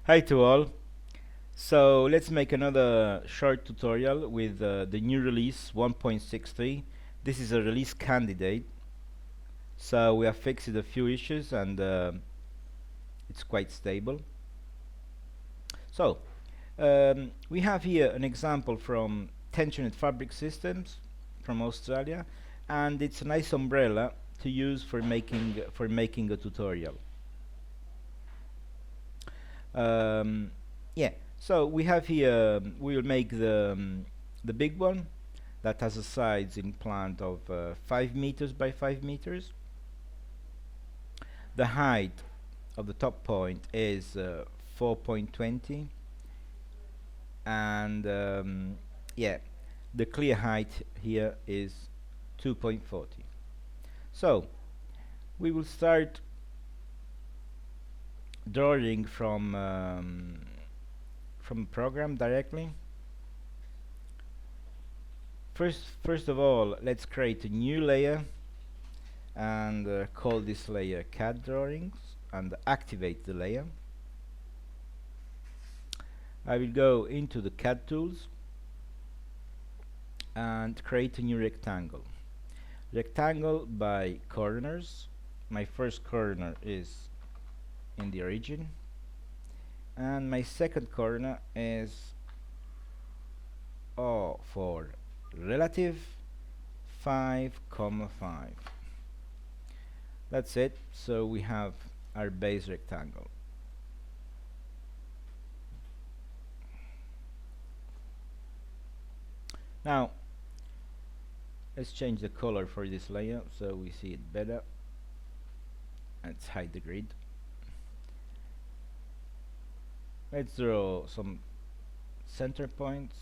Hi to all. So let's make another short tutorial with the new release 1.63. This is a release candidate. So we have fixed a few issues and it's quite stable. So we have here an example from Tensioned Fabric Systems from Australia, and it's a nice umbrella to use for making a tutorial. Um, yeah, so we have here, we will make the big one that has a size in plant of 5 meters by 5 meters. The height of the top point is 4.20, and yeah, the clear height here is 2.40. So we will start drawing from program directly. First of all, let's create a new layer and call this layer CAD drawings and activate the layer. I will go into the CAD tools and create a new rectangle. Rectangle by corners. My first corner is in the origin, and my second corner is for relative 5,5. That's it. So we have our base rectangle. Now let's change the color for this layer so we see it better. Let's hide the grid. Let's draw some center points,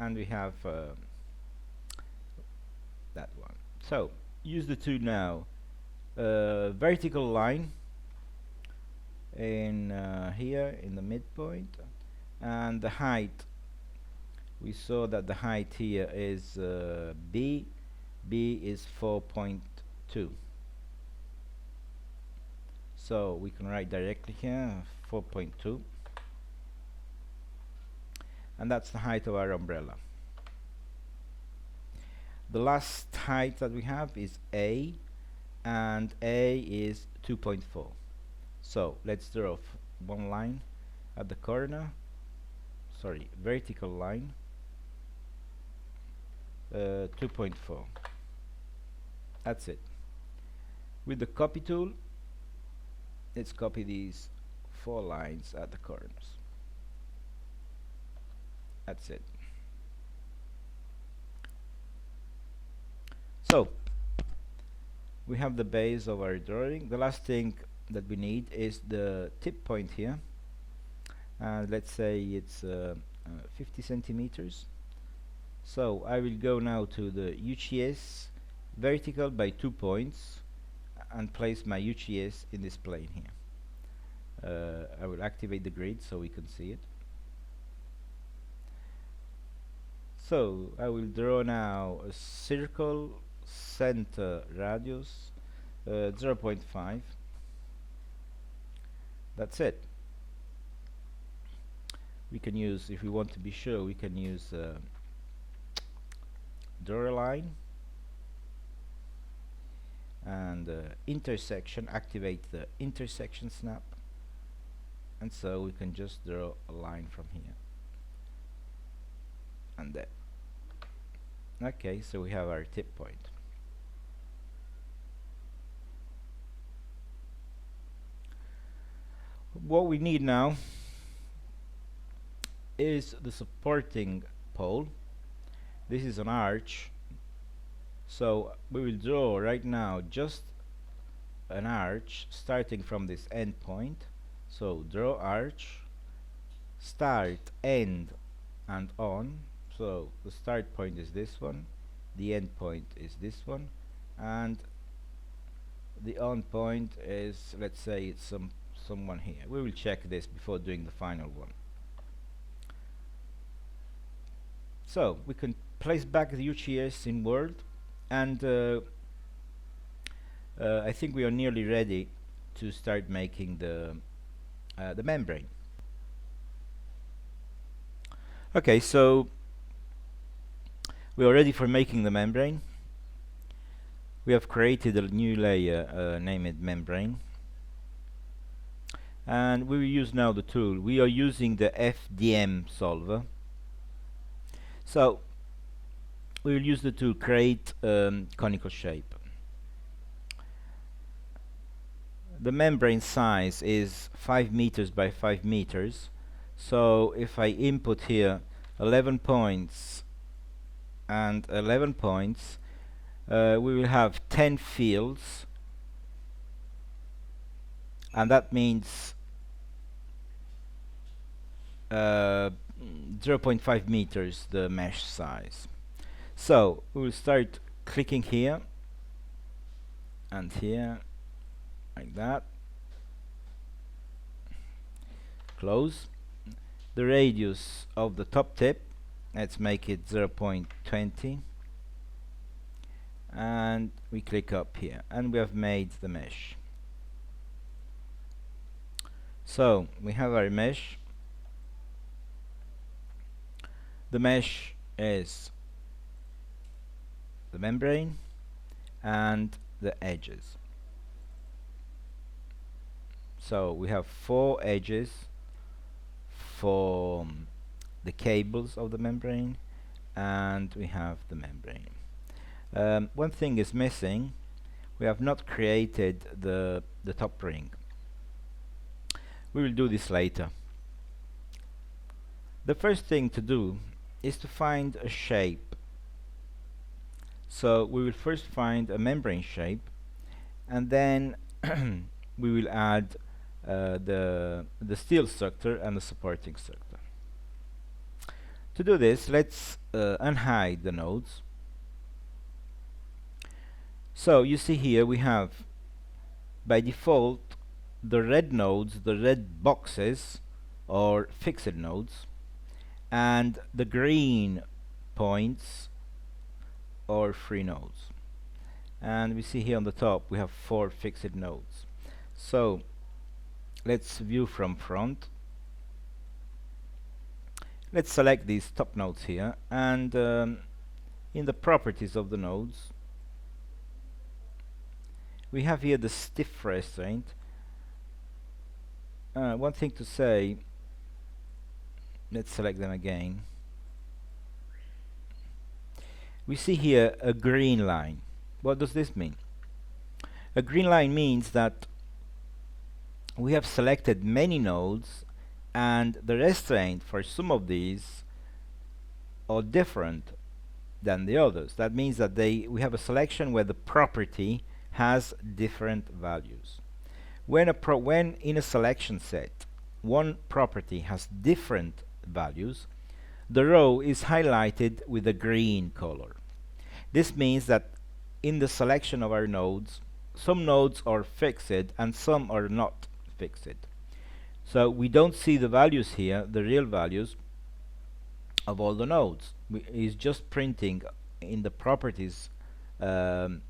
and we have that one. So use the tool now. Vertical line in here in the midpoint, and the height, we saw that the height here is b is 4.2, so we can write directly here 4.2, and that's the height of our umbrella. The last height that we have is a, and a is 2.4. So let's draw one line at the corner, vertical line, 2.4. That's it. With the copy tool, let's copy these 4 lines at the corners. That's it. So we have the base of our drawing. The last thing that we need is the tip point here, and let's say it's 50 centimeters. So I will go now to the UGS vertical by 2 points and place my UGS in this plane here. I will activate the grid so we can see it. So I will draw now a circle, center radius 0.5. That's it. We can use, if we want to be sure, we can use draw a line and intersection, activate the intersection snap, and so we can just draw a line from here and there. Okay, so we have our tip point. What we need now is the supporting pole. This is an arch, so we will draw right now just an arch starting from this end point. So draw arch, start, end, and on. So the start point is this one, the end point is this one, and the on point is, let's say, it's someone here. We will check this before doing the final one. So we can place back the UGS in Word, and I think we are nearly ready to start making the membrane. Okay, so we are ready for making the membrane. We have created a new layer, name it membrane, and we will use now the tool. We are using the FDM solver. So we will use the tool create conical shape. The membrane size is 5 meters by 5 meters. So if I input here 11 points and 11 points, we will have 10 fields, and that means 0.5 meters the mesh size. So we will start clicking here and here, like that. Close. The radius of the top tip, let's make it 0.20, and we click up here, and we have made the mesh. So we have our mesh. The mesh is the membrane and the edges. So we have 4 edges for the cables of the membrane, and we have the membrane. One thing is missing. We have not created the top ring. We will do this later. The first thing to do is to find a shape. So we will first find a membrane shape, and then we will add the steel structure and the supporting structure. To do this, let's unhide the nodes. So you see here we have, by default, the red nodes, the red boxes, are fixed nodes, and the green points are free nodes. And we see here on the top we have 4 fixed nodes. So let's view from front. Let's select these top nodes here, and in the properties of the nodes we have here the stiff restraint. One thing to say, let's select them again. We see here a green line. What does this mean? A green line means that we have selected many nodes, and the restraint for some of these are different than the others. That means that we have a selection where the property has different values. When in a selection set one property has different values, the row is highlighted with a green color. This means that in the selection of our nodes, some nodes are fixed and some are not fixed. So we don't see the values here, the real values of all the nodes. It's just printing in the properties of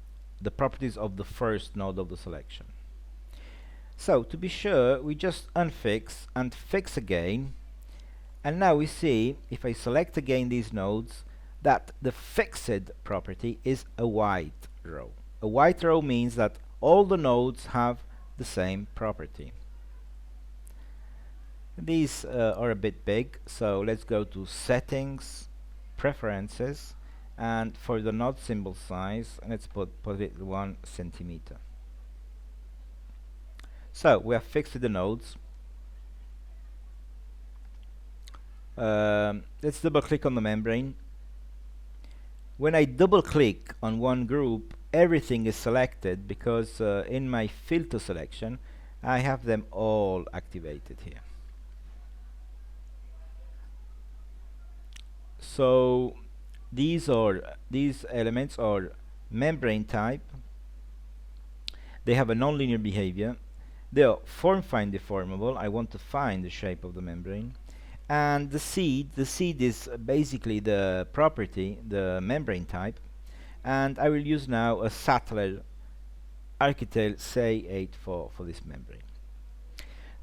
the first node of the selection. So to be sure, we just unfix and fix again, and now we see, if I select again these nodes, that the fixed property is a white row. A white row means that all the nodes have the same property. These are a bit big, so let's go to Settings, Preferences, and for the node symbol size, let's put it 1 centimeter. So we have fixed the nodes. Let's double click on the membrane. When I double click on one group, everything is selected because in my filter selection I have them all activated here. So these elements are membrane type. They have a nonlinear behavior. They are form-find deformable. I want to find the shape of the membrane. And the seed is basically the property, the membrane type. And I will use now a Sattler Architel say 84 for this membrane.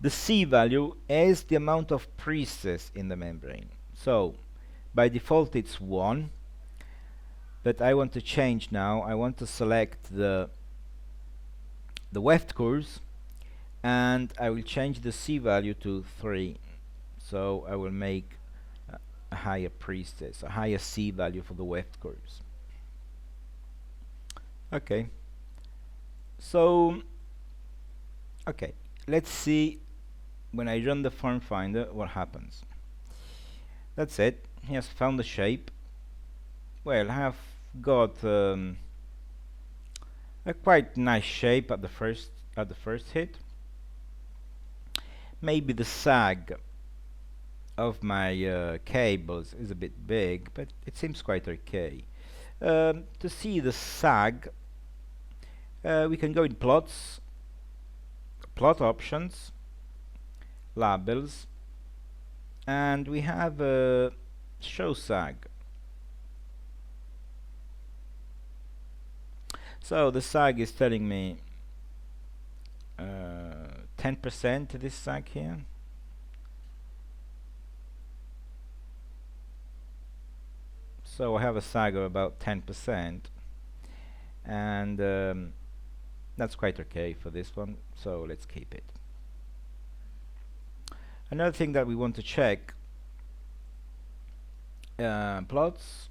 The C value is the amount of pre-stress in the membrane. So by default it's 1, but I want to change now. I want to select the weft curves, and I will change the C value to 3. So I will make a higher pre-stress, a higher C value for the weft curves. Okay. So, okay, let's see when I run the form finder what happens. That's it. He has found the shape. Well, I have got a quite nice shape at the first hit. Maybe the sag of my cables is a bit big, but it seems quite okay. To see the sag, we can go in plots, plot options, labels, and we have show sag. So the sag is telling me 10% this sag here. So I have a sag of about 10%, and that's quite okay for this one, so let's keep it. Another thing that we want to check, plots.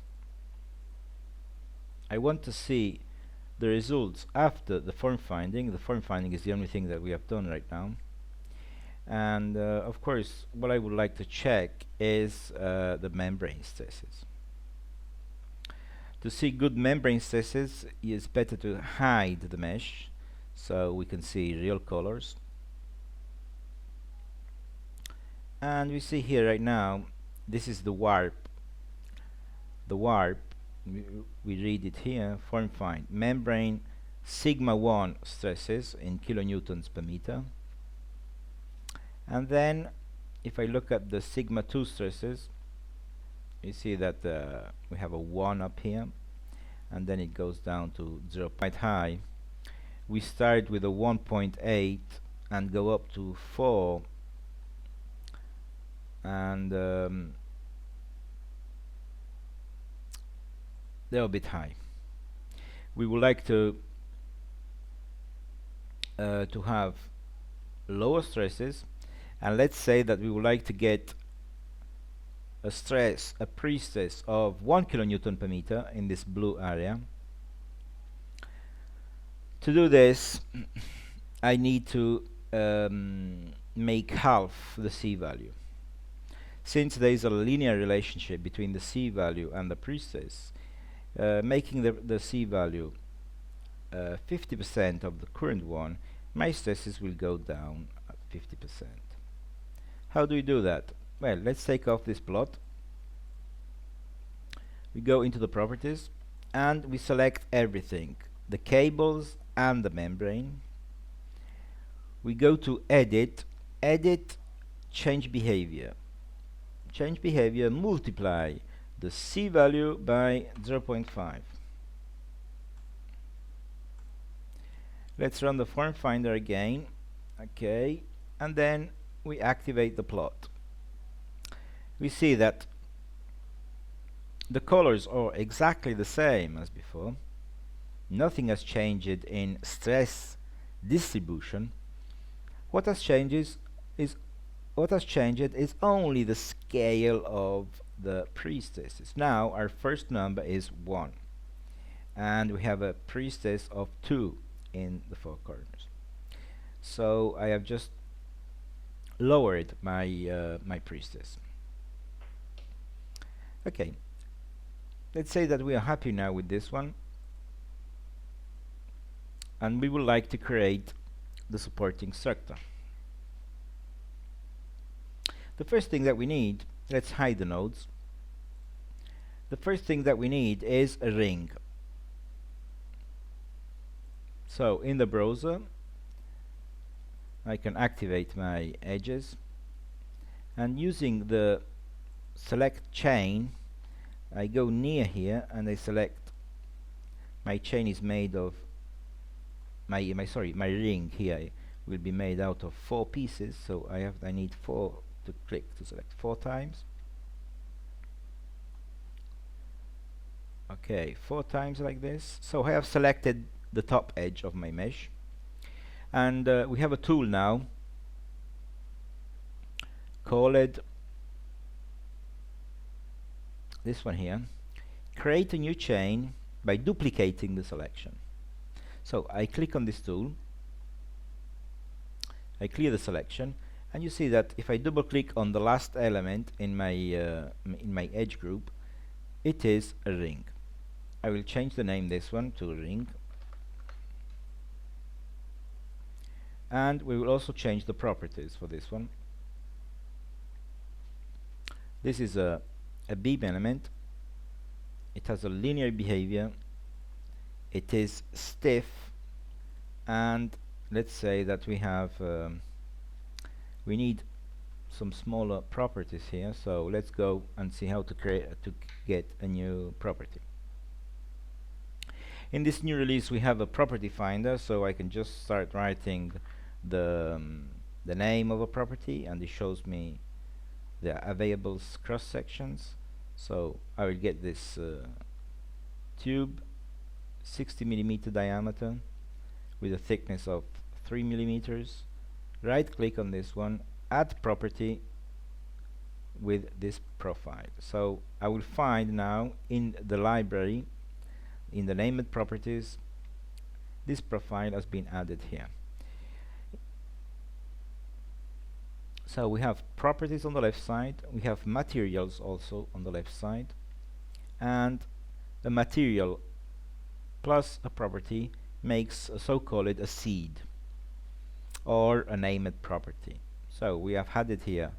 I want to see the results after the form finding. The form finding is the only thing that we have done right now. And of course, what I would like to check is the membrane stresses. To see good membrane stresses, it's better to hide the mesh so we can see real colors. And we see here right now, this is the warp. The warp, we read it here, form find. Membrane sigma 1 stresses in kilonewtons per meter. And then, if I look at the sigma 2 stresses, you see that we have a 1 up here, and then it goes down to 0 quite high. We start with a 1.8 and go up to 4, and they're a bit high. We would like to have lower stresses, and let's say that we would like to get a pre-stress of 1 kilonewton per meter in this blue area. To do this, I need to make half the C value. Since there is a linear relationship between the C value and the pre-stress, making the C value 50% of the current one, my stresses will go down at 50%. How do we do that? Well, let's take off this plot. We go into the properties and we select everything, the cables and the membrane. We go to edit, change behavior. Change behavior, multiply the C value by 0.5. Let's run the form finder again. Okay, and then we activate the plot. We see that the colors are exactly the same as before. Nothing has changed in stress distribution. What has changed is only the scale of the pre-stresses. Now our first number is 1, and we have a pre-stress of 2 in the 4 corners. So I have just lowered my my pre-stress. Okay, let's say that we are happy now with this one, and we would like to create the supporting structure. The first thing that we need, let's hide the nodes. The first thing that we need is a ring. So in the browser, I can activate my edges, and using the select chain, I go near here and I select my chain is made of my ring here will be made out of 4 pieces, so I need 4 to click to select 4 times. Okay, 4 times like this. So I have selected the top edge of my mesh, and we have a tool now called this one here, create a new chain by duplicating the selection. So I click on this tool, I clear the selection, and you see that if I double click on the last element in my edge group, it is a ring. I will change the name this one to ring, and we will also change the properties for this one. This is a beam element. It has a linear behavior, it is stiff, and let's say that we have we need some smaller properties here, so let's go and see how to get a new property. In this new release we have a property finder, so I can just start writing the name of a property, and it shows me the available cross sections. So I will get this tube 60mm diameter with a thickness of 3mm. Right click on this one, add property with this profile. So I will find now in the library, in the named properties, this profile has been added here. So we have properties on the left side, we have materials also on the left side, and a material plus a property makes a so-called a seed or a named property. So we have added here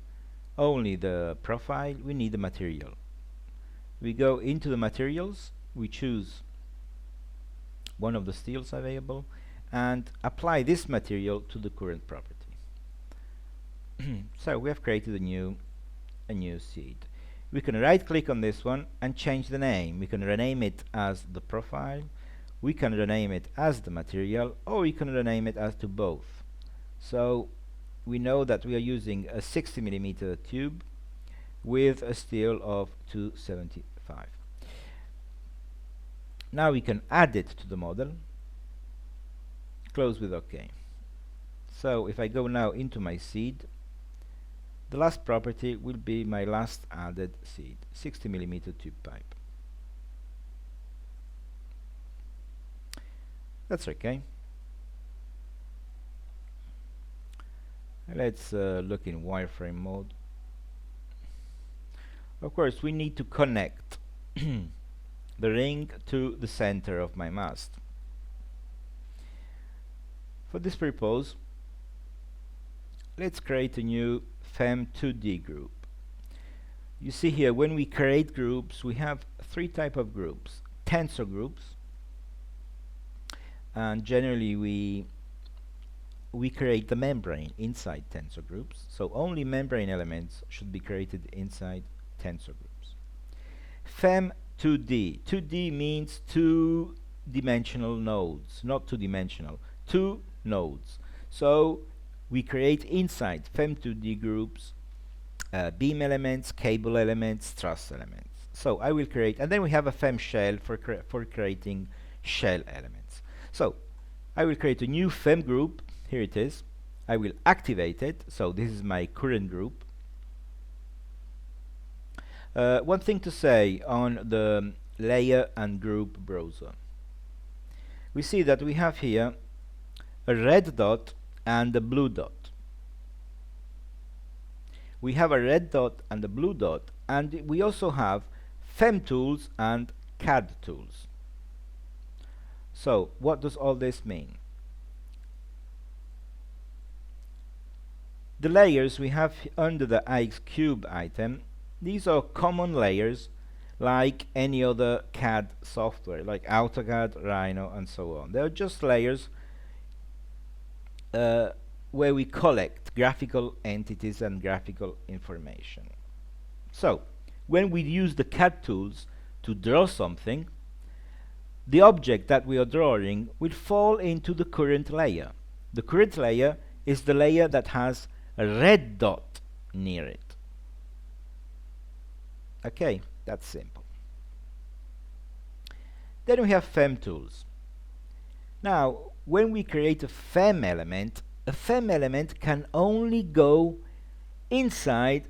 only the profile, we need the material. We go into the materials, we choose one of the steels available and apply this material to the current property. So we have created a new seed. We can right click on this one and change the name. We can rename it as the profile, we can rename it as the material, or we can rename it as to both. So we know that we are using a 60mm tube with a steel of 275. Now we can add it to the model, close with OK. So if I go now into my seed, the last property will be my last added seed, 60mm tube pipe. That's okay. Let's look in wireframe mode. Of course, we need to connect the ring to the center of my mast. For this purpose, let's create a new FEM2D group. You see here, when we create groups, we have 3 types of groups. Tensor groups, and generally we create the membrane inside tensor groups, so only membrane elements should be created inside tensor groups. FEM2D. 2D means 2-dimensional nodes, not 2-dimensional, 2 nodes. So we create inside FEM2D groups beam elements, cable elements, truss elements. So I will create, and then we have a FEM shell for creating shell elements. So I will create a new FEM group. Here it is. I will activate it. So this is my current group. One thing to say on the layer and group browser. We see that we have here a red dot and a blue dot. We have a red dot and a blue dot, and we also have FEM tools and CAD tools. So what does all this mean? The layers we have under the ixCube item, these are common layers like any other CAD software, like AutoCAD, Rhino, and so on. They are just layers where we collect graphical entities and graphical information. So when we use the CAD tools to draw something, the object that we are drawing will fall into the current layer. The current layer is the layer that has a red dot near it. Okay, that's simple. Then we have fem tools. Now, when we create a fem element can only go inside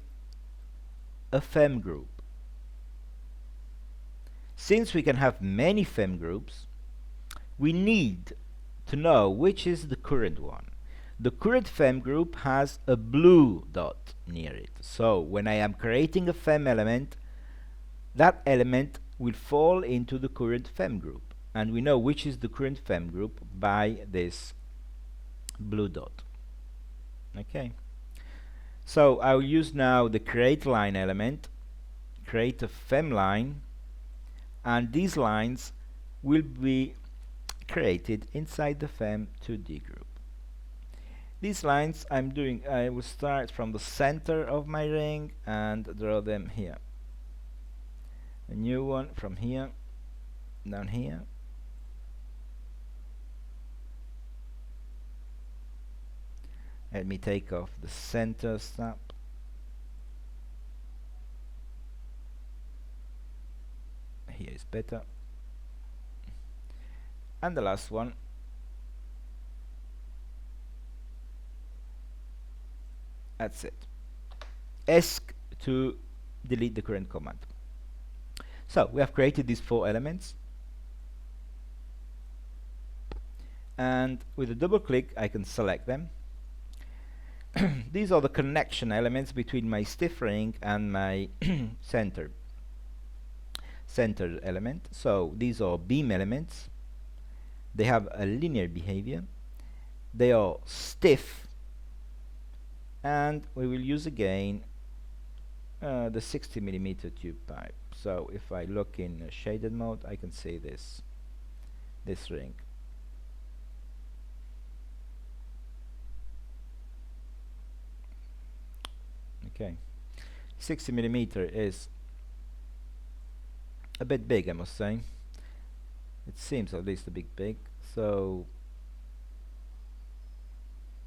a fem group. Since we can have many fem groups, we need to know which is the current one. The current fem group has a blue dot near it. So when I am creating a fem element, that element will fall into the current fem group. And we know which is the current fem group by this blue dot. Okay. So I will use now the create line element, create a fem line, and these lines will be created inside the fem 2D group. These lines I will start from the center of my ring and draw them here. A new one from here down here. Let me take off the center snap. Here is better. And the last one. That's it. Ask to delete the current command. So we have created these 4 elements. And with a double click I can select them. These are the connection elements between my stiff ring and my center element. So these are beam elements. They have a linear behavior. They are stiff, and we will use again the 60mm tube pipe. So if I look in shaded mode, I can see this ring. Okay, 60mm is a bit big, I must say. It seems at least a bit big. So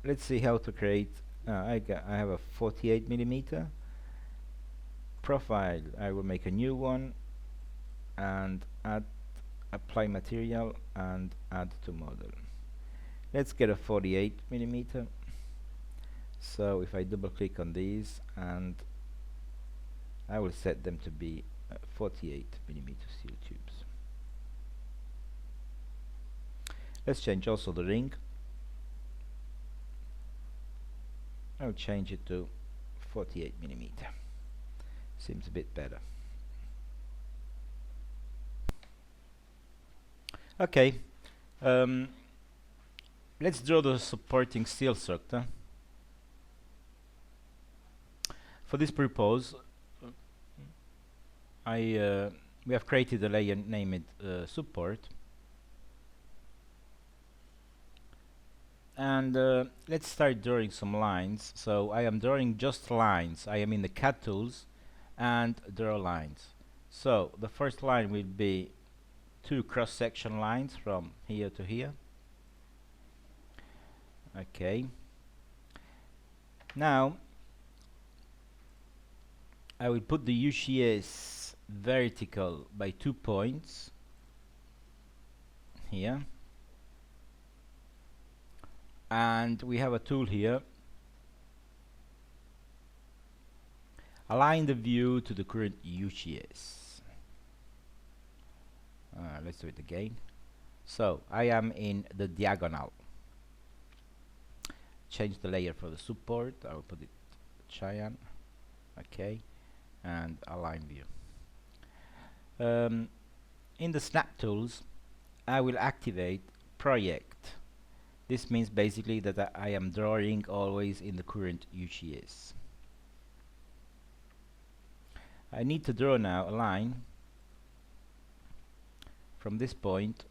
let's see how to create. I have a 48mm profile. I will make a new one and apply material and add to model. Let's get a 48mm. So if I double click on these, and I will set them to be 48mm steel tubes. Let's change also the ring. I'll change it to 48mm. Seems a bit better. Okay, let's draw the supporting steel structure. For this purpose, we have created a layer, name it support, and let's start drawing some lines. So I am drawing just lines. I am in the CAD tools and draw lines. So the first line will be 2 cross-section lines from here to here. Okay. Now I will put the UCS vertical by 2 points here, and we have a tool here. Align the view to the current UCS. Let's do it again. So I am in the diagonal. Change the layer for the support. I will put it cyan. Okay. And align view. In the snap tools, I will activate project. This means basically that I am drawing always in the current UCS. I need to draw now a line from this point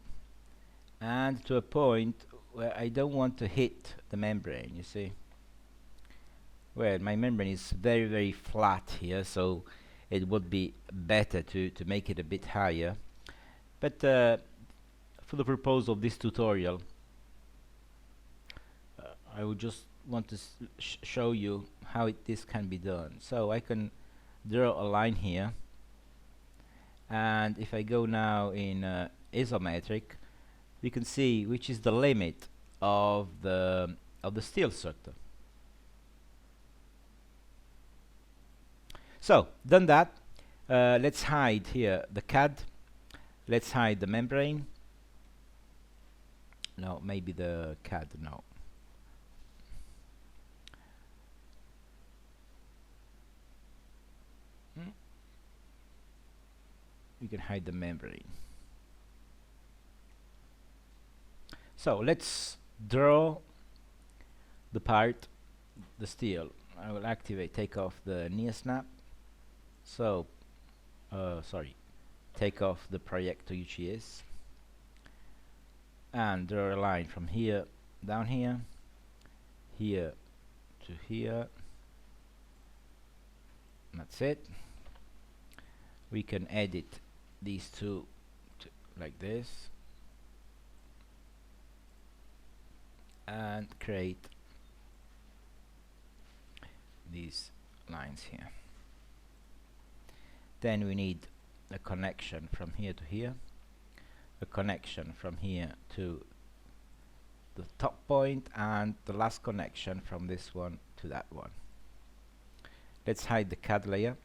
and to a point where I don't want to hit the membrane, you see. Well, my membrane is very, very flat here, so it would be better to make it a bit higher. But for the purpose of this tutorial, I would just want to show you how this can be done. So I can draw a line here, and if I go now in isometric, we can see which is the limit of the steel structure. So done that, let's hide here the CAD. Let's hide the membrane. No, maybe the CAD. No. We can hide the membrane. So let's draw the part, the steel. I will activate, take off the near snap. So, sorry, take off the projector UGS and draw a line from here down here, here to here. That's it. We can edit these two like this and create these lines here. Then we need a connection from here to here, a connection from here to the top point, and the last connection from this one to that one. Let's hide the CAD layer.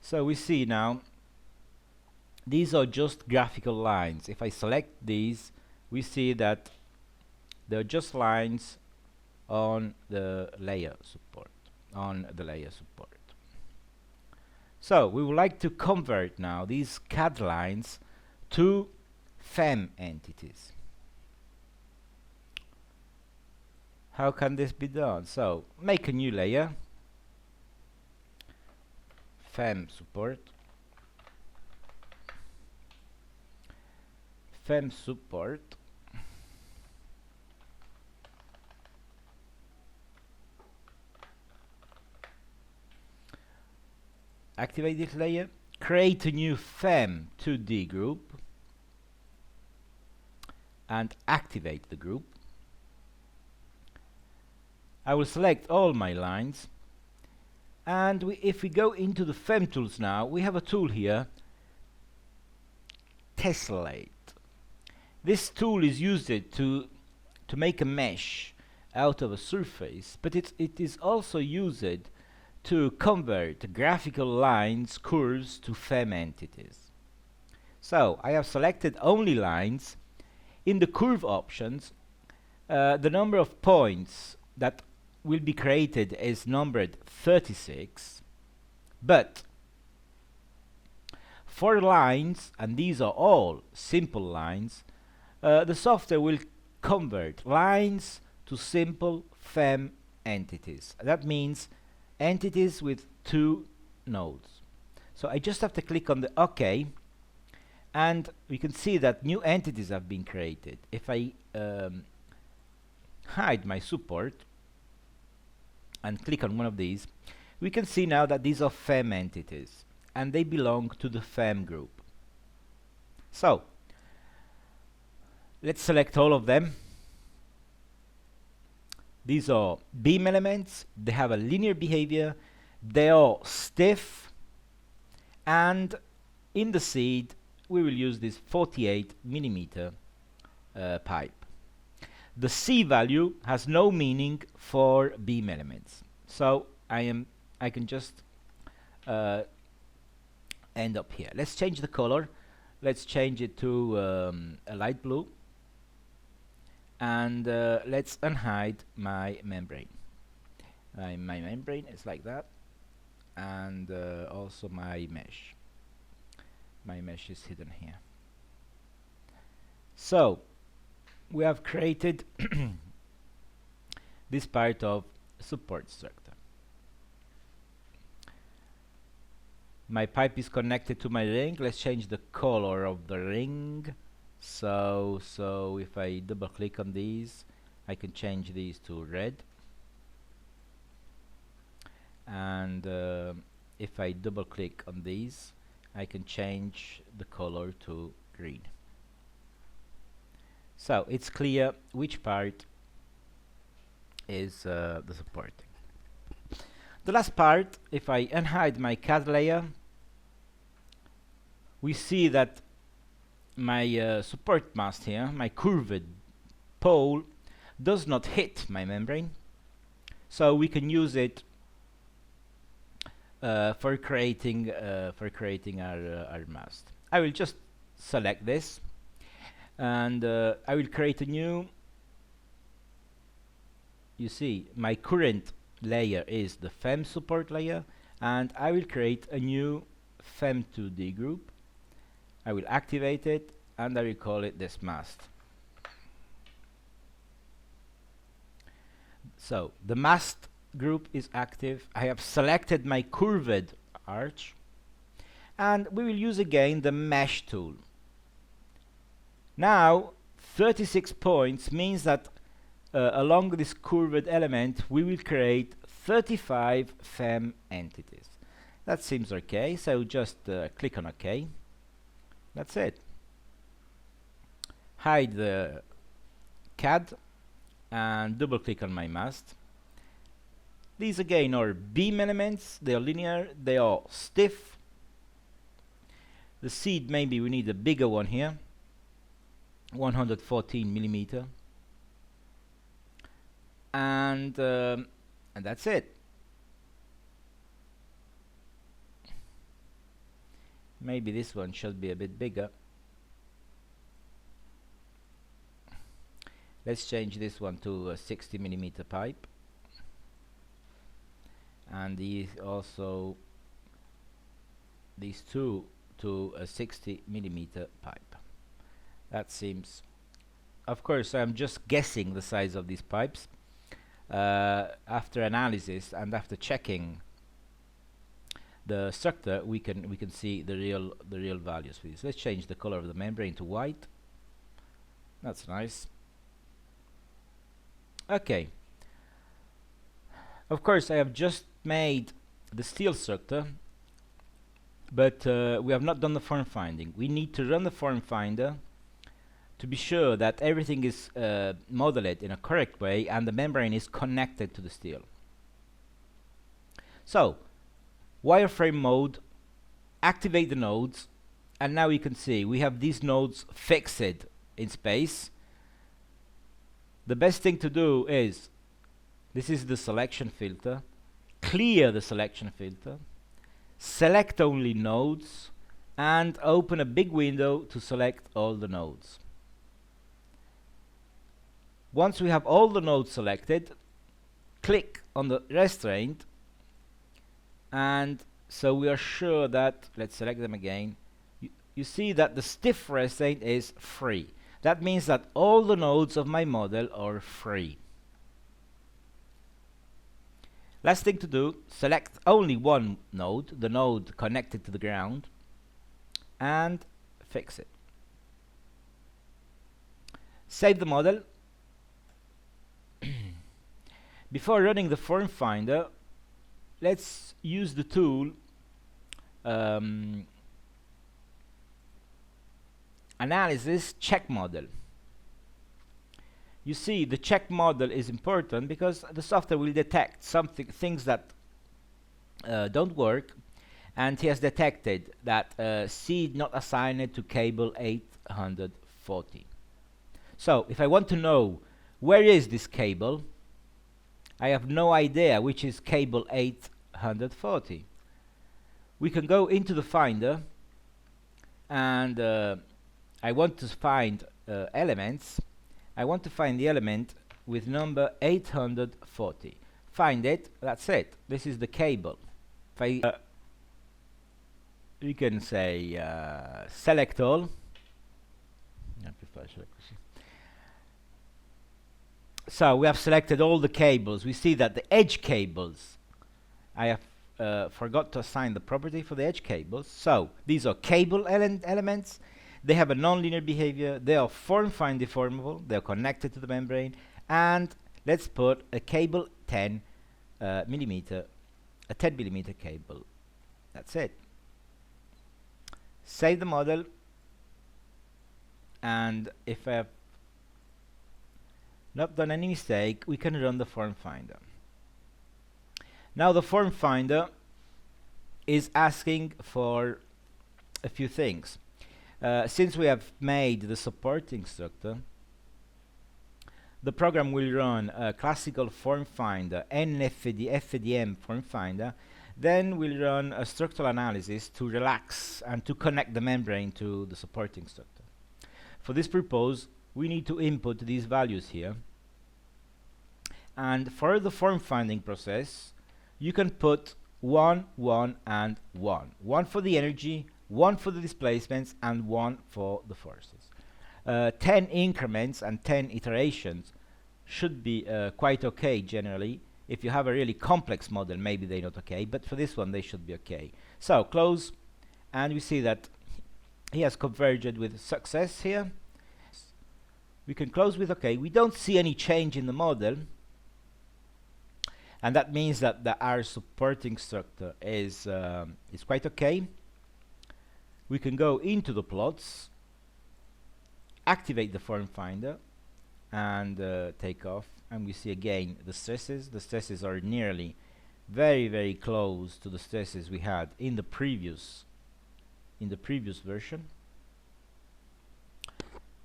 So we see now these are just graphical lines. If I select these, we see that they're just lines on the layer support, So we would like to convert now these CAD lines to FEM entities. How can this be done? So make a new layer, FEM support, activate this layer, create a new FEM 2D group and activate the group. I will select all my lines, and if we go into the FEM tools now, we have a tool here, tessellate. This tool is used to make a mesh out of a surface, but it is also used to convert graphical lines, curves to FEM entities. So I have selected only lines. In the curve options, the number of points that will be created is numbered 36, but for lines, and these are all simple lines, the software will convert lines to simple FEM entities. That means entities with 2 nodes. So I just have to click on the OK, and we can see that new entities have been created. If I hide my support and click on one of these, we can see now that these are FEM entities and they belong to the FEM group. So let's select all of them. These are beam elements, they have a linear behavior, they are stiff, and in the seed we will use this 48mm pipe. The C value has no meaning for beam elements, so I can just end up here. Let's change the color. Let's change it to a light blue, and let's unhide my membrane. My membrane is like that, and also my mesh. My mesh is hidden here. So we have created this part of support structure. My pipe is connected to my ring. Let's change the color of the ring. So if I double click on these, I can change these to red, and if I double click on these, I can change the color to green. So it's clear which part is the supporting. The last part, if I unhide my CAD layer, we see that my support mast here, my curved pole, does not hit my membrane, so we can use it for creating our mast. I will just select this, and I will create a new. You see, my current layer is the FEM support layer, and I will create a new FEM 2D group. I will activate it, and I will call it this mast. So the mast group is active. I have selected my curved arch, and we will use again the mesh tool. Now 36 points means that along this curved element we will create 35 FEM entities. That seems okay, so just click on OK. That's it. Hide the CAD and double click on my mast. These again are beam elements. They are linear, they are stiff. The seed, maybe we need a bigger one here, 114 millimeter, and that's it. Maybe this one should be a bit bigger. Let's change this one to a 60 millimeter pipe, and these two to a 60 millimeter pipe. That seems, of course, I'm just guessing the size of these pipes. After analysis and after checking the structure, we can see the real values for this. Let's change the color of the membrane to white. That's nice. Okay. Of course, I have just made the steel structure, but we have not done the form finding. We need to run the form finder to be sure that everything is modeled in a correct way and the membrane is connected to the steel. So, wireframe mode, activate the nodes, and now you can see we have these nodes fixed in space. The best thing to do is, this is the selection filter, clear the selection filter, select only nodes, and open a big window to select all the nodes. Once we have all the nodes selected, click on the restraint, and so we are sure that, let's select them again, you see that the stiff restraint is free. That means that all the nodes of my model are free. Last thing to do, select only one node, the node connected to the ground, and fix it. Save the model. Before running the form finder, let's use the tool analysis check model. You see, the check model is important because the software will detect things that don't work, and he has detected that seed not assigned to cable 840. So if I want to know where is this cable, I have no idea which is cable 840. We can go into the finder, and I want to find elements. I want to find the element with number 840. Find it, that's it. This is the cable. If I we can say select all. So we have selected all the cables. We see that the edge cables, I have forgot to assign the property for the edge cables. So these are cable elements. They have a nonlinear behavior. They are form-fine deformable. They are connected to the membrane. And let's put a cable 10 millimeter, a 10 millimeter cable. That's it. Save the model, and if I've not done any mistake, we can run the form finder. Now the form finder is asking for a few things. Since we have made the supporting structure, the program will run a classical form finder and FDM form finder, then we'll run a structural analysis to relax and to connect the membrane to the supporting structure. For this purpose, we need to input these values here. And for the form finding process, you can put 1, 1, and 1. 1 for the energy, 1 for the displacements, and 1 for the forces. 10 increments and 10 iterations should be quite okay generally. If you have a really complex model, maybe they're not okay, but for this one they should be okay. So close, and we see that he has converged with success here. We can close with okay. We don't see any change in the model, and that means that our supporting structure is quite okay. We can go into the plots, activate the form finder, and take off, and we see again the stresses. The stresses are nearly very close to the stresses we had in the previous version.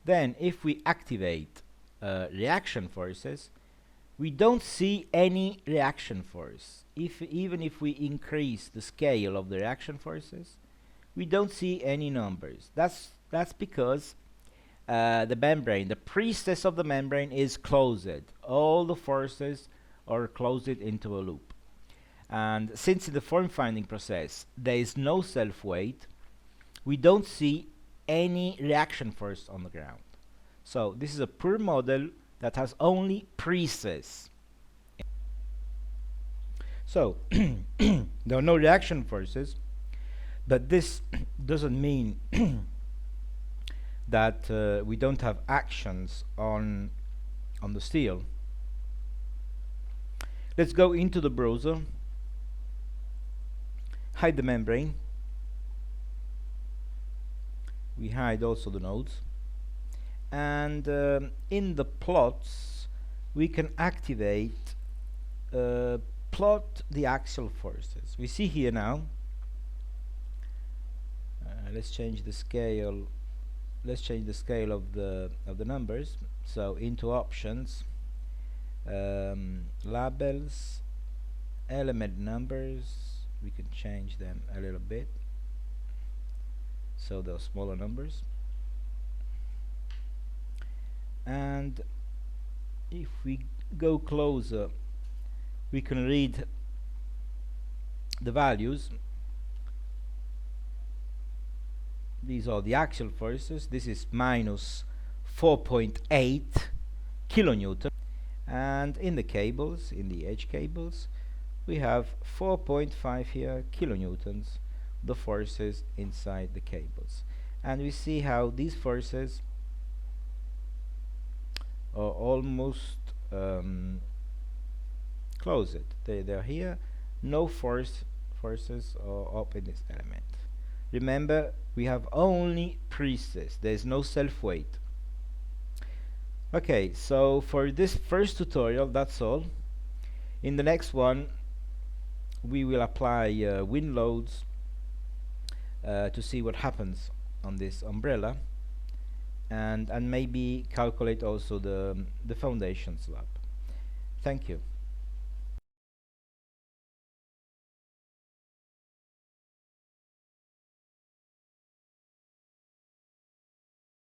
Then if we activate reaction forces, we don't see any reaction force. Even if we increase the scale of the reaction forces, we don't see any numbers. That's because the membrane, the pre-stress of the membrane is closed. All the forces are closed into a loop. And since in the form finding process there is no self weight, we don't see any reaction force on the ground. So this is a pure model that has only pre-stress. So there are no reaction forces, but this doesn't mean that we don't have actions on the steel. Let's go into the browser, hide the membrane. We hide also the nodes, and in the plots we can activate plot the axial forces. We see here now, let's change the scale. Let's change the scale of the numbers. So into options, labels, element numbers, we can change them a little bit so they're smaller numbers. And if we go closer, we can read the values. These are the axial forces. This is minus 4.8 kilonewton, and in the cables, in the edge cables, we have 4.5 here kilonewtons, the forces inside the cables. And we see how these forces are almost closed. They're here. No forces are up in this element. Remember, we have only pre-stress. There is no self-weight. Okay, so for this first tutorial, that's all. In the next one, we will apply wind loads to see what happens on this umbrella, and maybe calculate also the foundation slab. Thank you.